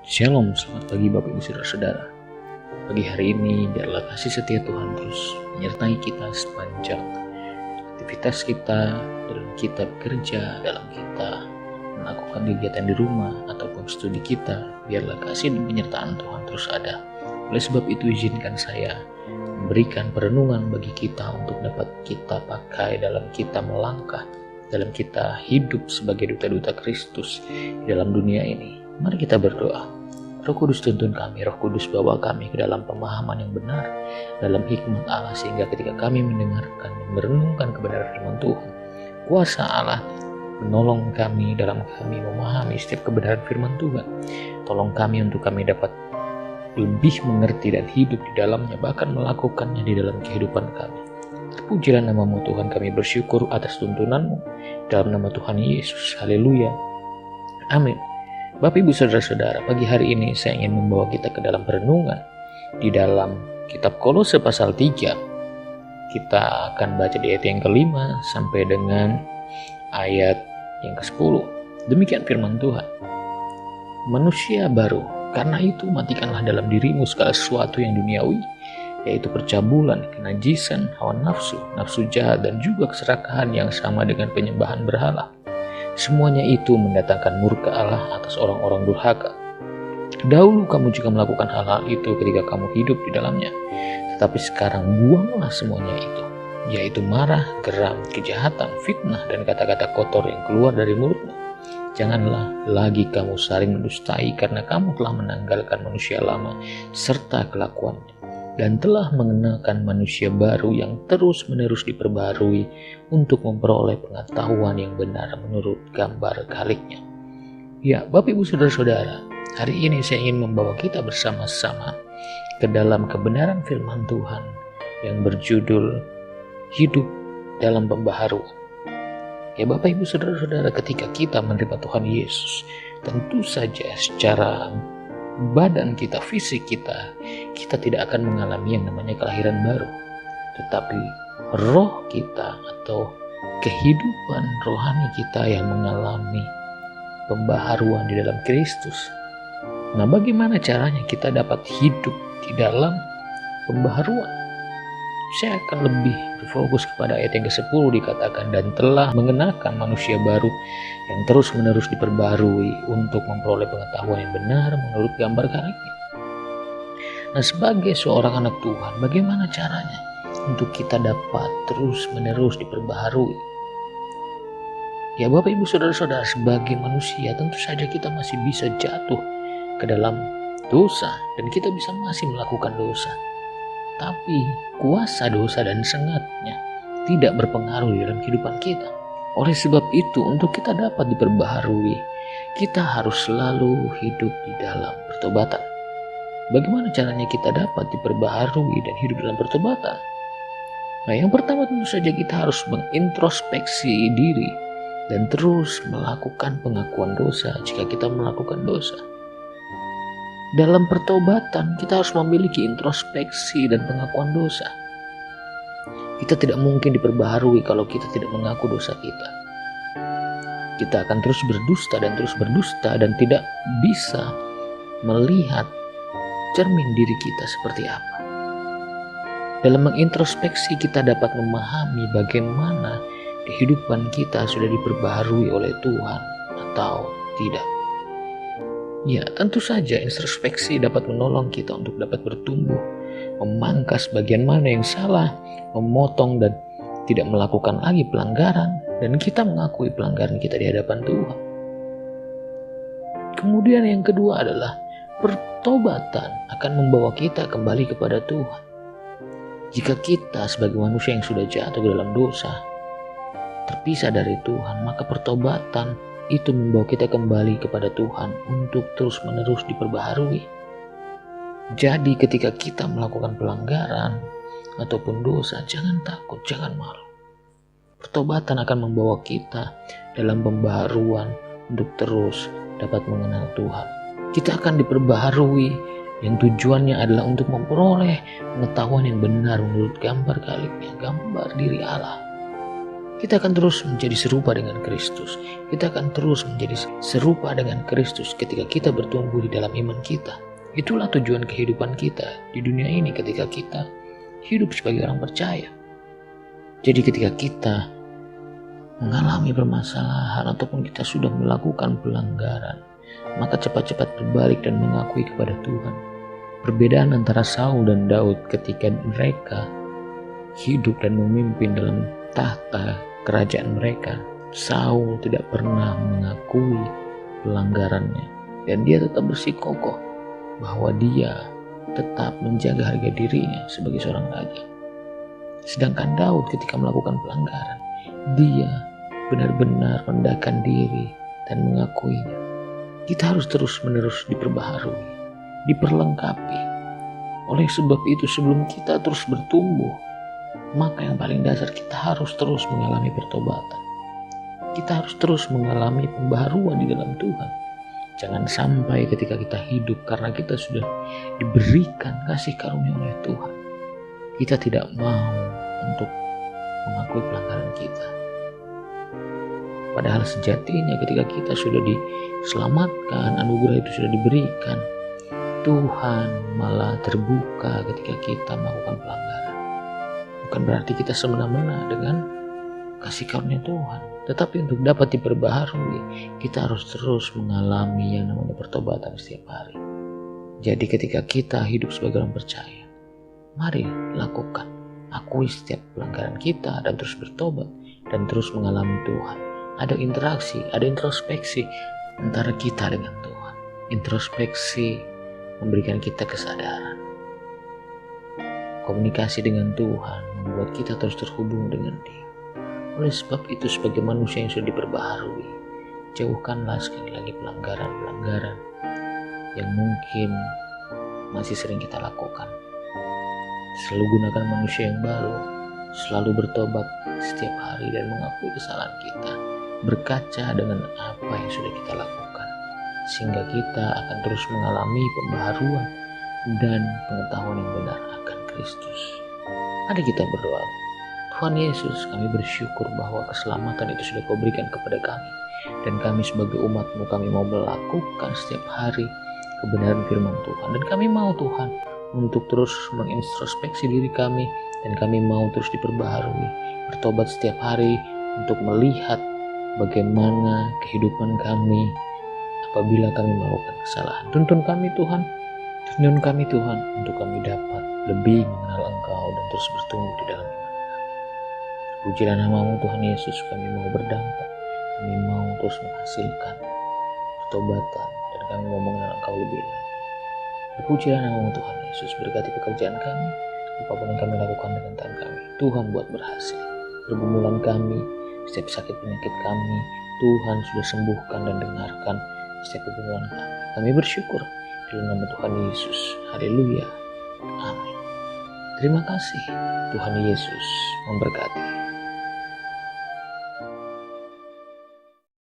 Shalom, selamat pagi Bapak Ibu Saudara-saudara. Pagi hari ini biarlah kasih setia Tuhan terus menyertai kita sepanjang aktivitas kita, dalam kita bekerja, dalam kita melakukan kegiatan di rumah ataupun studi kita. Biarlah kasih dan penyertaan Tuhan terus ada. Oleh sebab itu izinkan saya memberikan perenungan bagi kita untuk dapat kita pakai dalam kita melangkah, dalam kita hidup sebagai duta-duta Kristus di dalam dunia ini. Mari kita berdoa. Roh Kudus tuntun kami, Roh Kudus bawa kami ke dalam pemahaman yang benar, dalam hikmat Allah, sehingga ketika kami mendengarkan dan merenungkan kebenaran firman Tuhan, kuasa Allah menolong kami dalam kami memahami setiap kebenaran firman Tuhan. Tolong kami untuk kami dapat lebih mengerti dan hidup di dalamnya, bahkan melakukannya di dalam kehidupan kami. Terpujilah nama-Mu Tuhan, kami bersyukur atas tuntunan-Mu dalam nama Tuhan Yesus. Haleluya. Amin. Bapak Ibu Saudara-saudara, pagi hari ini saya ingin membawa kita ke dalam perenungan di dalam kitab Kolose pasal 3. Kita akan baca di ayat yang ke-5 sampai dengan ayat yang ke-10. Demikian firman Tuhan. Manusia baru, karena itu matikanlah dalam dirimu segala sesuatu yang duniawi, yaitu percabulan, kenajisan, hawa nafsu, nafsu jahat, dan juga keserakahan yang sama dengan penyembahan berhala. Semuanya itu mendatangkan murka Allah atas orang-orang durhaka. Dahulu kamu juga melakukan hal-hal itu ketika kamu hidup di dalamnya. Tetapi sekarang buanglah semuanya itu, yaitu marah, geram, kejahatan, fitnah, dan kata-kata kotor yang keluar dari mulutmu. Janganlah lagi kamu saling mendustai, karena kamu telah menanggalkan manusia lama serta kelakuannya, dan telah mengenakan manusia baru yang terus-menerus diperbarui untuk memperoleh pengetahuan yang benar menurut gambar Khaliknya. Ya, Bapak Ibu Saudara-saudara, hari ini saya ingin membawa kita bersama-sama ke dalam kebenaran firman Tuhan yang berjudul Hidup dalam Pembaharuan. Ya, Bapak Ibu Saudara-saudara, ketika kita menerima Tuhan Yesus, tentu saja secara badan kita, fisik kita tidak akan mengalami yang namanya kelahiran baru, tetapi roh kita atau kehidupan rohani kita yang mengalami pembaharuan di dalam Kristus. Nah, bagaimana caranya kita dapat hidup di dalam pembaharuan? Saya akan lebih berfokus kepada ayat yang ke-10, dikatakan, dan telah mengenakan manusia baru yang terus-menerus diperbarui untuk memperoleh pengetahuan yang benar menurut gambar Khaliknya. Nah, sebagai seorang anak Tuhan, bagaimana caranya untuk kita dapat terus-menerus diperbaharui? Ya, Bapak Ibu Saudara-saudara, sebagai manusia tentu saja kita masih bisa jatuh ke dalam dosa dan kita bisa masih melakukan dosa. Tapi kuasa dosa dan sengatnya tidak berpengaruh di dalam kehidupan kita. Oleh sebab itu, untuk kita dapat diperbaharui, kita harus selalu hidup di dalam pertobatan. Bagaimana caranya kita dapat diperbaharui dan hidup dalam pertobatan? Nah, yang pertama tentu saja kita harus mengintrospeksi diri dan terus melakukan pengakuan dosa jika kita melakukan dosa. Dalam pertobatan kita harus memiliki introspeksi dan pengakuan dosa. Kita tidak mungkin diperbaharui kalau kita tidak mengaku dosa kita. Kita akan terus berdusta dan tidak bisa melihat cermin diri kita seperti apa. Dalam mengintrospeksi kita dapat memahami bagaimana kehidupan kita sudah diperbaharui oleh Tuhan atau tidak. Ya, tentu saja introspeksi dapat menolong kita untuk dapat bertumbuh, memangkas bagian mana yang salah, memotong dan tidak melakukan lagi pelanggaran, dan kita mengakui pelanggaran kita di hadapan Tuhan. Kemudian yang kedua adalah pertobatan akan membawa kita kembali kepada Tuhan. Jika kita sebagai manusia yang sudah jatuh ke dalam dosa, terpisah dari Tuhan, maka pertobatan itu membawa kita kembali kepada Tuhan untuk terus-menerus diperbaharui. Jadi ketika kita melakukan pelanggaran ataupun dosa, jangan takut, jangan malu. Pertobatan akan membawa kita dalam pembaharuan untuk terus dapat mengenal Tuhan. Kita akan diperbaharui yang tujuannya adalah untuk memperoleh pengetahuan yang benar menurut gambar Khaliknya, gambar diri Allah. Kita akan terus menjadi serupa dengan Kristus. Kita akan terus menjadi serupa dengan Kristus ketika kita bertumbuh di dalam iman kita. Itulah tujuan kehidupan kita di dunia ini ketika kita hidup sebagai orang percaya. Jadi ketika kita mengalami permasalahan ataupun kita sudah melakukan pelanggaran, maka cepat-cepat berbalik dan mengakui kepada Tuhan. Perbedaan antara Saul dan Daud ketika mereka hidup dan memimpin dalam tahta kerajaan mereka, Saul tidak pernah mengakui pelanggarannya dan dia tetap bersikukuh bahwa dia tetap menjaga harga dirinya sebagai seorang raja. Sedangkan Daud ketika melakukan pelanggaran, dia benar-benar merendahkan diri dan mengakuinya. Kita harus terus-menerus diperbaharui, diperlengkapi. Oleh sebab itu sebelum kita terus bertumbuh, maka yang paling dasar kita harus terus mengalami pertobatan. Kita harus terus mengalami pembaharuan di dalam Tuhan. Jangan sampai ketika kita hidup karena kita sudah diberikan kasih karunia oleh Tuhan, kita tidak mau untuk mengakui pelanggaran kita. Padahal sejatinya ketika kita sudah diselamatkan, anugerah itu sudah diberikan, Tuhan malah terbuka ketika kita melakukan pelanggaran. Bukan berarti kita semena-mena dengan kasih karunia Tuhan, tetapi untuk dapat diperbaharui, kita harus terus mengalami yang namanya pertobatan setiap hari. Jadi ketika kita hidup sebagai orang percaya, mari lakukan, akui setiap pelanggaran kita dan terus bertobat dan terus mengalami Tuhan. Ada interaksi, ada introspeksi antara kita dengan Tuhan. Introspeksi memberikan kita kesadaran. Komunikasi dengan Tuhan membuat kita terus terhubung dengan Dia. Oleh sebab itu sebagai manusia yang sudah diperbaharui, jauhkanlah sekali lagi pelanggaran-pelanggaran yang mungkin masih sering kita lakukan. Selalu gunakan manusia yang baru, selalu bertobat setiap hari dan mengakui kesalahan kita, berkaca dengan apa yang sudah kita lakukan, sehingga kita akan terus mengalami pembaharuan dan pengetahuan yang benar akan Kristus. Mari kita berdoa. Tuhan Yesus, kami bersyukur bahwa keselamatan itu sudah Kau berikan kepada kami, dan kami sebagai umat-Mu, kami mau melakukan setiap hari kebenaran firman Tuhan, dan kami mau Tuhan untuk terus mengintrospeksi diri kami, dan kami mau terus diperbaharui, bertobat setiap hari untuk melihat bagaimana kehidupan kami apabila kami melakukan kesalahan. Tuntun kami Tuhan, tuntun kami Tuhan untuk kami dapat lebih mengenal Engkau dan terus bertumbuh di dalam iman. Pujilah nama-Mu Tuhan Yesus, kami mau berdampak, kami mau terus menghasilkan pertobatan, dan kami mau mengenal Engkau lebih lagi. Pujilah nama-Mu Tuhan Yesus, berkati pekerjaan kami, apapun yang kami lakukan dengan tangan kami, Tuhan buat berhasil. Pergumulan kami, setiap sakit penyakit kami, Tuhan sudah sembuhkan dan dengarkan setiap pergumulan kami. Kami bersyukur dalam nama Tuhan Yesus. Haleluya. Amin. Terima kasih. Tuhan Yesus memberkati.